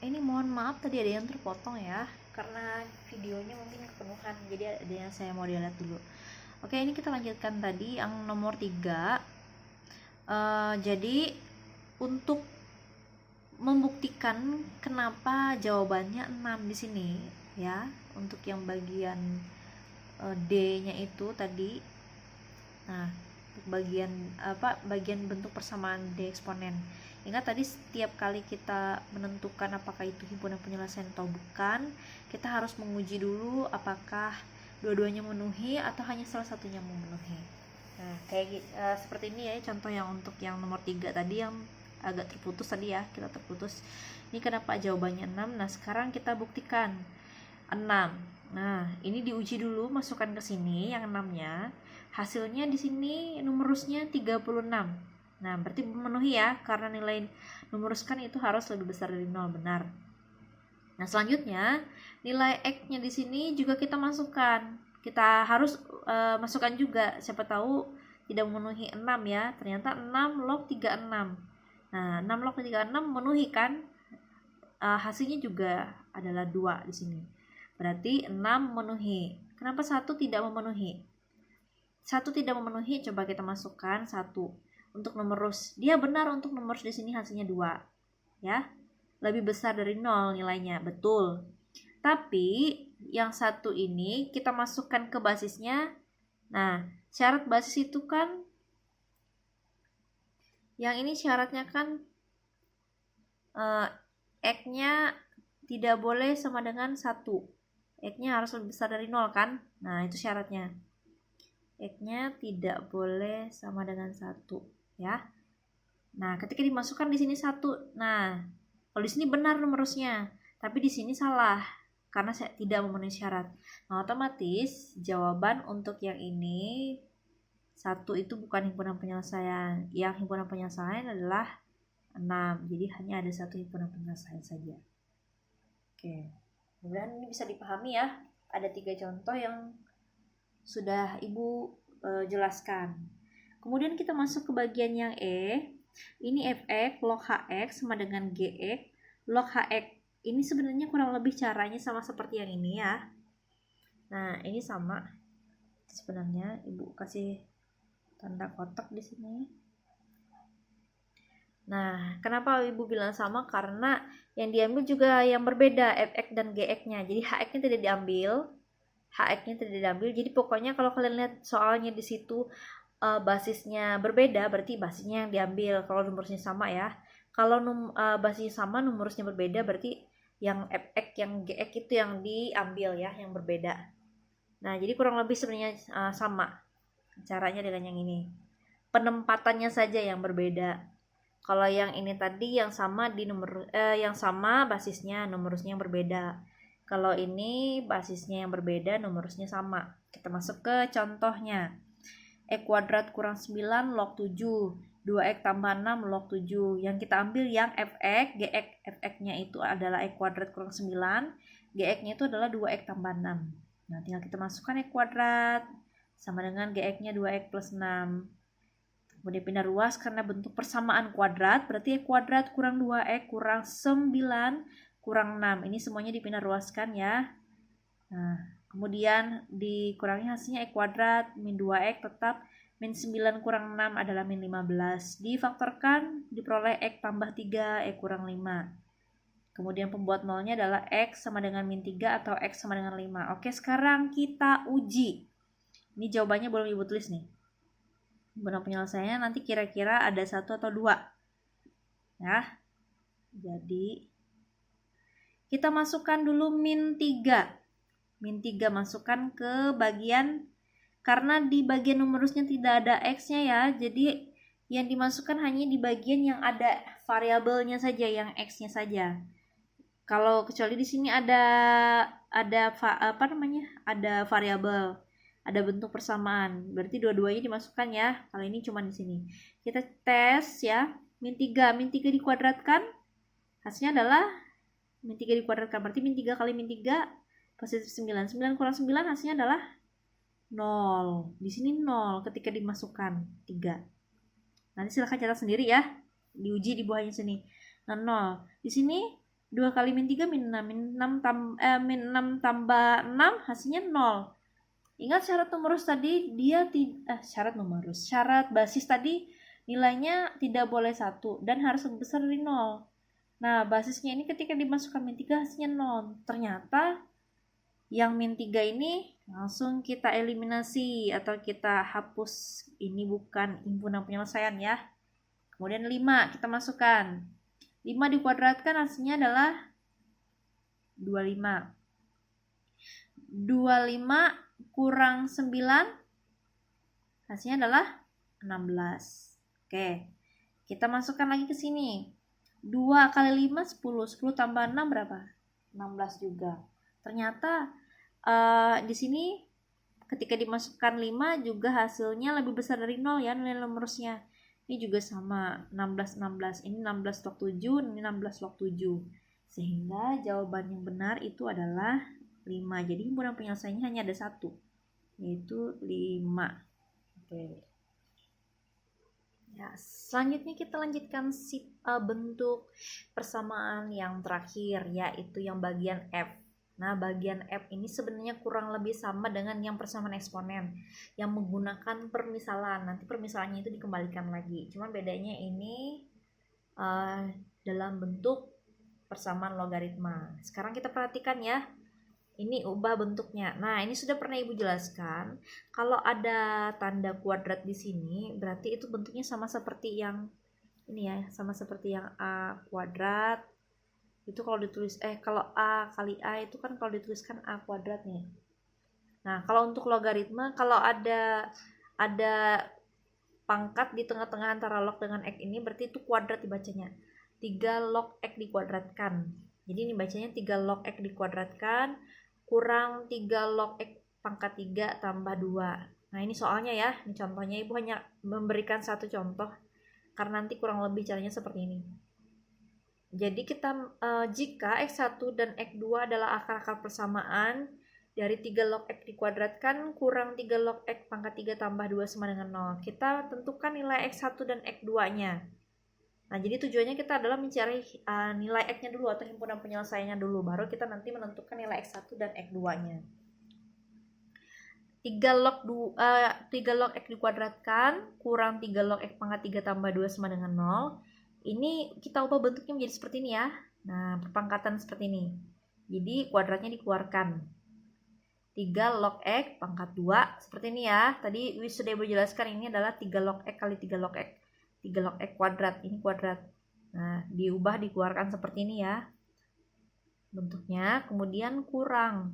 Ini mohon maaf tadi ada yang terpotong ya, karena videonya mungkin kepenuhan, jadi ada yang saya mau dilihat dulu. Oke, ini kita lanjutkan tadi yang nomor 3. Jadi untuk membuktikan kenapa jawabannya 6 di sini ya, untuk yang bagian D-nya itu tadi. Nah, untuk bagian bentuk persamaan D eksponen. Ingat tadi setiap kali kita menentukan apakah itu himpunan penyelesaian atau bukan, kita harus menguji dulu apakah dua-duanya memenuhi atau hanya salah satunya memenuhi. Nah, seperti ini ya contoh yang untuk yang nomor 3 tadi yang agak terputus tadi ya, kita terputus. Ini kenapa jawabannya 6? Nah, sekarang kita buktikan 6. Nah, ini diuji dulu, masukkan ke sini yang 6-nya. Hasilnya di sini numerusnya 36. Nah, berarti memenuhi ya, karena nilai numeruskan itu harus lebih besar dari 0, benar. Nah, selanjutnya nilai X-nya di sini juga kita masukkan. Kita harus masukkan juga, siapa tahu tidak memenuhi 6 ya. Ternyata 6 log 36. Nah, 6 log 36 memenuhi kan? Hasilnya juga adalah 2 di sini. Berarti 6 memenuhi. Kenapa 1 tidak memenuhi? 1 tidak memenuhi, coba kita masukkan 1 untuk numerus. Dia benar untuk numerus di sini hasilnya 2. Ya. Lebih besar dari 0 nilainya, betul. Tapi yang 1 ini kita masukkan ke basisnya. Nah, syarat basis itu kan yang ini syaratnya kan X-nya tidak boleh sama dengan 1. X-nya harus lebih besar dari 0 kan? Nah, itu syaratnya. X-nya tidak boleh sama dengan 1 ya. Nah, ketika dimasukkan di sini 1. Nah, kalau di sini benar numerusnya, tapi di sini salah karena saya tidak memenuhi syarat. Nah, otomatis jawaban untuk yang ini 1 itu bukan himpunan penyelesaian. Yang himpunan penyelesaian adalah 6. Jadi hanya ada 1 himpunan penyelesaian saja. Oke. Mudah-mudahan ini bisa dipahami ya. Ada 3 contoh yang sudah Ibu jelaskan. Kemudian kita masuk ke bagian yang E. Ini fx log hx sama dengan gx log hx. Ini sebenarnya kurang lebih caranya sama seperti yang ini ya. Nah, ini sama. Sebenarnya Ibu kasih tanda kotak di sini. Nah, kenapa Ibu bilang sama? Karena yang diambil juga yang berbeda, fx dan gx-nya. Jadi hx-nya tidak diambil. HX-nya tidak diambil. Jadi pokoknya kalau kalian lihat soalnya di situ basisnya berbeda, berarti basisnya yang diambil. Kalau numerusnya sama ya. Kalau basisnya sama, numerusnya berbeda, berarti yang fx, yang gx itu yang diambil ya, yang berbeda. Nah, jadi kurang lebih sebenarnya sama caranya dengan yang ini. Penempatannya saja yang berbeda. Kalau yang ini tadi yang sama di yang sama basisnya, numerusnya yang berbeda. Kalau ini basisnya yang berbeda, numerusnya sama. Kita masuk ke contohnya. X kuadrat kurang 9 log 7. 2x tambah 6 log 7. Yang kita ambil yang fx, gx. Fx-nya itu adalah x kuadrat kurang 9. Gx-nya itu adalah 2x tambah 6. Nah, tinggal kita masukkan x kuadrat. Sama dengan gx-nya 2x plus 6. Kemudian pindah ruas karena bentuk persamaan kuadrat. Berarti x kuadrat kurang 2x kurang 9 kurang 6. Ini semuanya dipindah ruaskan ya. Nah, kemudian dikurangi hasilnya x kuadrat min 2x tetap min 9 kurang 6 adalah min 15. Difaktorkan diperoleh x tambah 3 x kurang 5. Kemudian pembuat nolnya adalah x sama dengan min 3 atau x sama dengan 5. Oke, sekarang kita uji. Ini jawabannya belum Ibu tulis nih. Benang penyelesaiannya nanti kira-kira ada 1 atau 2. Ya. Jadi kita masukkan dulu min 3. Min 3 masukkan ke bagian, karena di bagian numerusnya tidak ada x-nya ya, jadi yang dimasukkan hanya di bagian yang ada variabelnya saja, yang x-nya saja. Kalau kecuali di sini ada variabel, ada bentuk persamaan, berarti dua-duanya dimasukkan ya. Kalau ini cuma di sini. Kita tes ya. Min 3 dikuadratkan, hasilnya adalah min 3 dikuadratkan, berarti min 3 kali min 3 positif 9. 9 kurang 9 hasilnya adalah 0. Di sini 0 ketika dimasukkan 3. Nanti silahkan catat sendiri ya. Diuji di bawahnya sini. Nah, 0. Di sini 2 kali min 3 min 6, min 6 tambah 6 hasilnya 0. Ingat syarat numerus tadi, syarat basis tadi nilainya tidak boleh 1 dan harus lebih besar dari 0. Nah, basisnya ini ketika dimasukkan min 3 hasilnya 0. Ternyata yang min 3 ini langsung kita eliminasi atau kita hapus. Ini bukan himpunan penyelesaian ya. Kemudian 5 kita masukkan. 5 dikuadratkan hasilnya adalah 25. 25 kurang 9 hasilnya adalah 16. Oke, kita masukkan lagi ke sini. 2 kali 5 10. 10 tambah 6 berapa? 16 juga. Ternyata di sini ketika dimasukkan 5 juga hasilnya lebih besar dari 0 ya, nilai numerusnya. Ini juga sama, 16. Ini 16 log 7, ini 16 log 7. Sehingga jawaban yang benar itu adalah 5. Jadi himpunan penyelesaiannya hanya ada 1, yaitu 5. Oke. Ya, selanjutnya kita lanjutkan bentuk persamaan yang terakhir, yaitu yang bagian F. Nah, bagian F ini sebenarnya kurang lebih sama dengan yang persamaan eksponen yang menggunakan permisalan. Nanti permisalannya itu dikembalikan lagi. Cuman bedanya ini dalam bentuk persamaan logaritma. Sekarang kita perhatikan ya. Ini ubah bentuknya. Nah, ini sudah pernah Ibu jelaskan. Kalau ada tanda kuadrat di sini, berarti itu bentuknya sama seperti yang ini ya, sama seperti yang A kuadrat. Itu kalau ditulis kalau A kali A itu kan kalau dituliskan A kuadrat nih. Nah, kalau untuk logaritma, kalau ada pangkat di tengah-tengah antara log dengan X ini, berarti itu kuadrat dibacanya. 3 log X dikuadratkan. Jadi ini bacanya 3 log X dikuadratkan kurang 3 log X pangkat 3 tambah 2. Nah, ini soalnya ya, ini contohnya. Ibu hanya memberikan satu contoh karena nanti kurang lebih caranya seperti ini. Jadi kita jika X1 dan X2 adalah akar-akar persamaan dari 3 log X dikuadratkan kurang 3 log X pangkat 3 tambah 2 sama dengan 0. Kita tentukan nilai X1 dan X2-nya. Nah, jadi tujuannya kita adalah mencari nilai X-nya dulu atau himpunan penyelesaiannya dulu. Baru kita nanti menentukan nilai X1 dan X2-nya. 3 log X dikuadratkan kurang 3 log X pangkat 3 tambah 2 sama dengan 0. Ini kita ubah bentuknya menjadi seperti ini ya. Nah, perpangkatan seperti ini. Jadi kuadratnya dikeluarkan. 3 log X pangkat 2 seperti ini ya. Tadi sudah Ibu jelaskan ini adalah 3 log X kali 3 log X. 3 log X kuadrat, ini kuadrat. Nah, diubah dikeluarkan seperti ini ya bentuknya, kemudian kurang.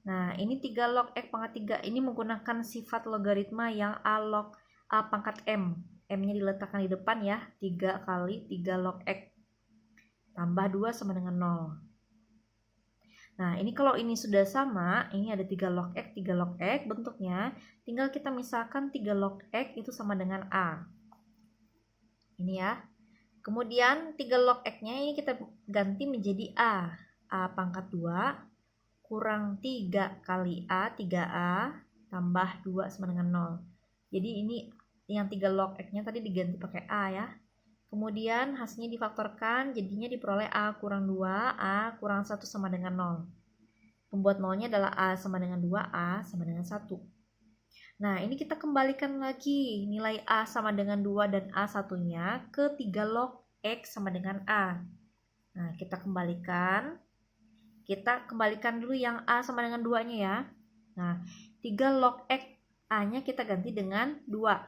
Nah, ini 3 log X pangkat 3, ini menggunakan sifat logaritma yang A log A pangkat M. M-nya diletakkan di depan ya, 3 kali 3 log X tambah 2 sama dengan 0. Nah, ini kalau ini sudah sama, ini ada 3 log X, 3 log X bentuknya, tinggal kita misalkan 3 log X itu sama dengan A. Ini ya. Kemudian 3 log X-nya ini kita ganti menjadi A. A pangkat 2 kurang 3 kali A, 3A, tambah 2 sama dengan 0. Jadi ini yang 3 log X-nya tadi diganti pakai A ya. Kemudian hasilnya difaktorkan, jadinya diperoleh A kurang 2, A kurang 1 sama dengan 0. Pembuat nolnya adalah A sama dengan 2, A sama dengan 1. Nah, ini kita kembalikan lagi nilai A sama dengan 2 dan A satunya ke 3 log X sama dengan A. Nah, kita kembalikan. Kita kembalikan dulu yang A sama dengan 2-nya ya. Nah, 3 log X A-nya kita ganti dengan 2.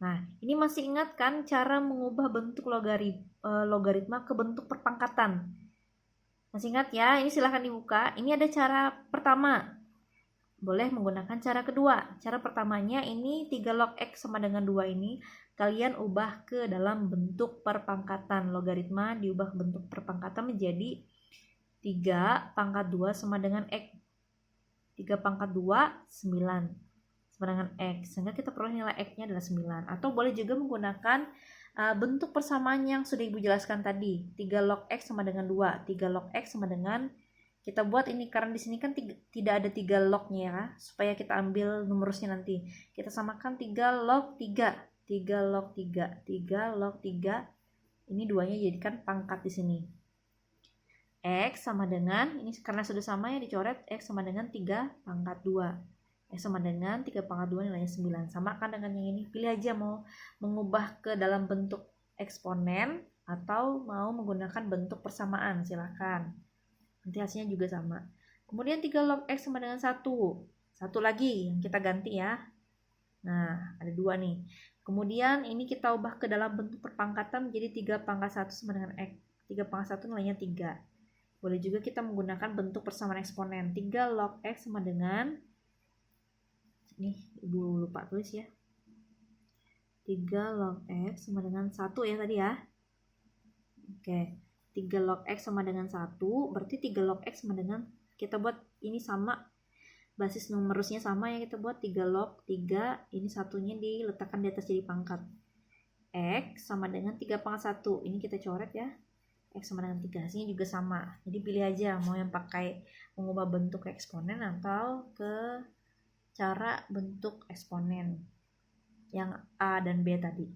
Nah, ini masih ingat kan cara mengubah bentuk logaritma ke bentuk perpangkatan? Masih ingat ya? Ini silahkan dibuka. Ini ada cara pertama. Boleh menggunakan cara kedua. Cara pertamanya ini 3 log X sama dengan 2 ini kalian ubah ke dalam bentuk perpangkatan. Logaritma diubah bentuk perpangkatan menjadi 3 pangkat 2 sama dengan X. 3 pangkat 2, 9 sama dengan X. Sehingga kita peroleh nilai X-nya adalah 9. Atau boleh juga menggunakan bentuk persamaan yang sudah Ibu jelaskan tadi. 3 log X sama dengan 2. 3 log X sama dengan, kita buat ini karena di sini kan tidak ada 3 log-nya ya, supaya kita ambil numerusnya nanti. Kita samakan 3 log 3. 3 log 3. 3 log 3 Ini 2-nya jadikan pangkat di sini. X sama dengan, ini karena sudah sama ya dicoret, X sama dengan 3 pangkat 2. X sama dengan 3 pangkat 2 nilainya 9. Sama kan dengan yang ini. Pilih aja mau mengubah ke dalam bentuk eksponen atau mau menggunakan bentuk persamaan, silakan. Nanti hasilnya juga sama. Kemudian 3 log X sama dengan 1. Satu lagi yang kita ganti ya. Nah, ada 2 nih. Kemudian ini kita ubah ke dalam bentuk perpangkatan menjadi 3 pangkat 1 sama dengan X. 3 pangkat 1 nilainya 3. Boleh juga kita menggunakan bentuk persamaan eksponen. 3 log X sama dengan, nih Ibu lupa tulis ya, 3 log X sama dengan 1 ya tadi ya. Oke, 3 log X sama dengan 1, berarti 3 log X sama dengan, kita buat ini sama, basis numerusnya sama ya, kita buat 3 log 3, ini satunya diletakkan di atas jadi pangkat. X sama dengan 3 pangkat 1, ini kita coret ya. X sama dengan 3, hasilnya juga sama. Jadi pilih aja mau yang pakai mengubah bentuk ke eksponen atau ke cara bentuk eksponen yang A dan B tadi.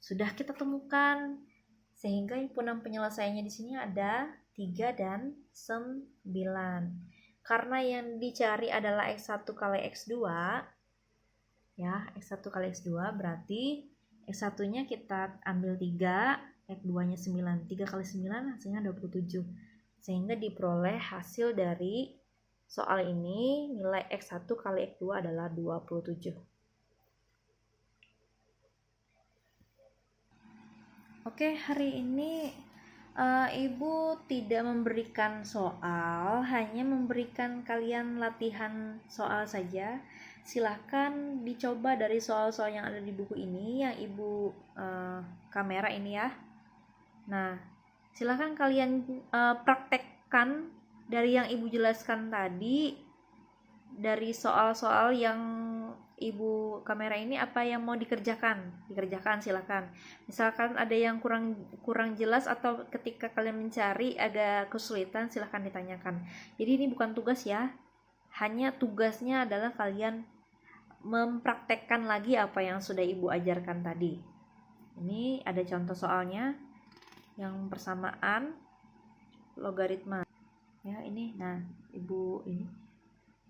Sudah kita temukan, sehingga himpunan penyelesaiannya di sini ada 3 dan 9. Karena yang dicari adalah X1 kali X2, ya, X1 kali X2 berarti X1-nya kita ambil 3, X2-nya 9. 3 kali 9 hasilnya 27. Sehingga diperoleh hasil dari soal ini nilai X1 kali X2 adalah 27. Oke, hari ini Ibu tidak memberikan soal, hanya memberikan kalian latihan soal saja. Silahkan dicoba dari soal-soal yang ada di buku ini, yang Ibu kamera ini ya. Nah, silahkan kalian praktekkan dari yang Ibu jelaskan tadi, dari soal-soal yang Ibu kamera ini, apa yang mau dikerjakan silahkan. Misalkan ada yang kurang jelas atau ketika kalian mencari agak kesulitan, silahkan ditanyakan. Jadi ini bukan tugas ya, hanya tugasnya adalah kalian mempraktekkan lagi apa yang sudah Ibu ajarkan tadi. Ini ada contoh soalnya yang persamaan logaritma ya. Ini, nah Ibu,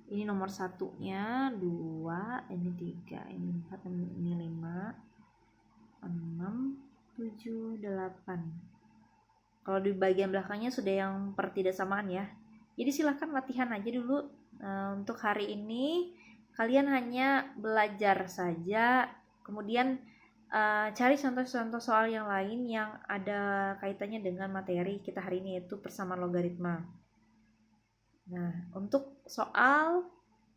ini nomor satunya 2, ini 3, ini 4, ini 5, 6, 7, 8. Kalau di bagian belakangnya sudah yang pertidaksamaan ya. Jadi silahkan latihan aja dulu. Untuk hari ini kalian hanya belajar saja, kemudian cari contoh-contoh soal yang lain yang ada kaitannya dengan materi kita hari ini, yaitu persamaan logaritma. Nah, untuk soal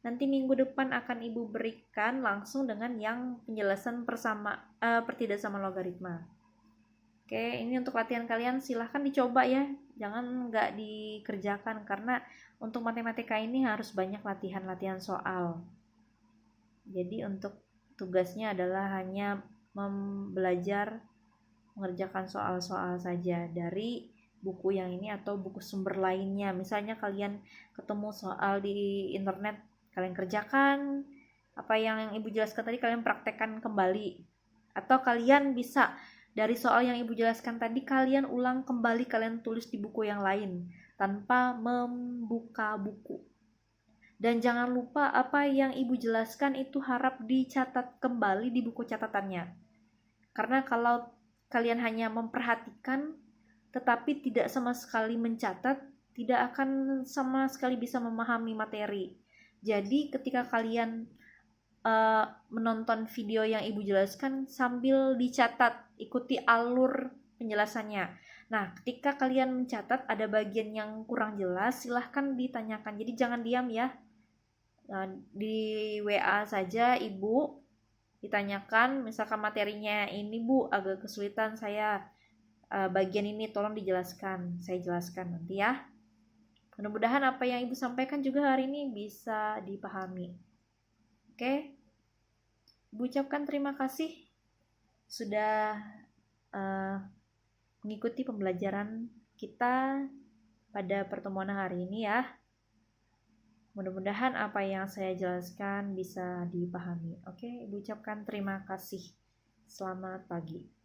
nanti minggu depan akan Ibu berikan langsung dengan yang penjelasan pertidaksamaan logaritma. Oke, ini untuk latihan kalian, silahkan dicoba ya, jangan nggak dikerjakan, karena untuk matematika ini harus banyak latihan soal. Jadi untuk tugasnya adalah hanya belajar mengerjakan soal-soal saja dari buku yang ini atau buku sumber lainnya. Misalnya kalian ketemu soal di internet, kalian kerjakan apa yang Ibu jelaskan tadi, kalian praktekkan kembali. Atau kalian bisa dari soal yang Ibu jelaskan tadi, kalian ulang kembali, kalian tulis di buku yang lain tanpa membuka buku. Dan jangan lupa apa yang Ibu jelaskan itu harap dicatat kembali di buku catatannya. Karena kalau kalian hanya memperhatikan tetapi tidak sama sekali mencatat, tidak akan sama sekali bisa memahami materi. Jadi ketika kalian menonton video yang Ibu jelaskan, sambil dicatat, ikuti alur penjelasannya. Nah, ketika kalian mencatat ada bagian yang kurang jelas, silahkan ditanyakan. Jadi jangan diam ya. Di WA saja Ibu ditanyakan, misalkan materinya ini Bu agak kesulitan saya, bagian ini tolong dijelaskan, saya jelaskan nanti ya. Mudah-mudahan apa yang Ibu sampaikan juga hari ini bisa dipahami. Oke, Ibu ucapkan terima kasih sudah mengikuti pembelajaran kita pada pertemuan hari ini ya. Mudah-mudahan apa yang saya jelaskan bisa dipahami. Oke, Ibu ucapkan terima kasih. Selamat pagi.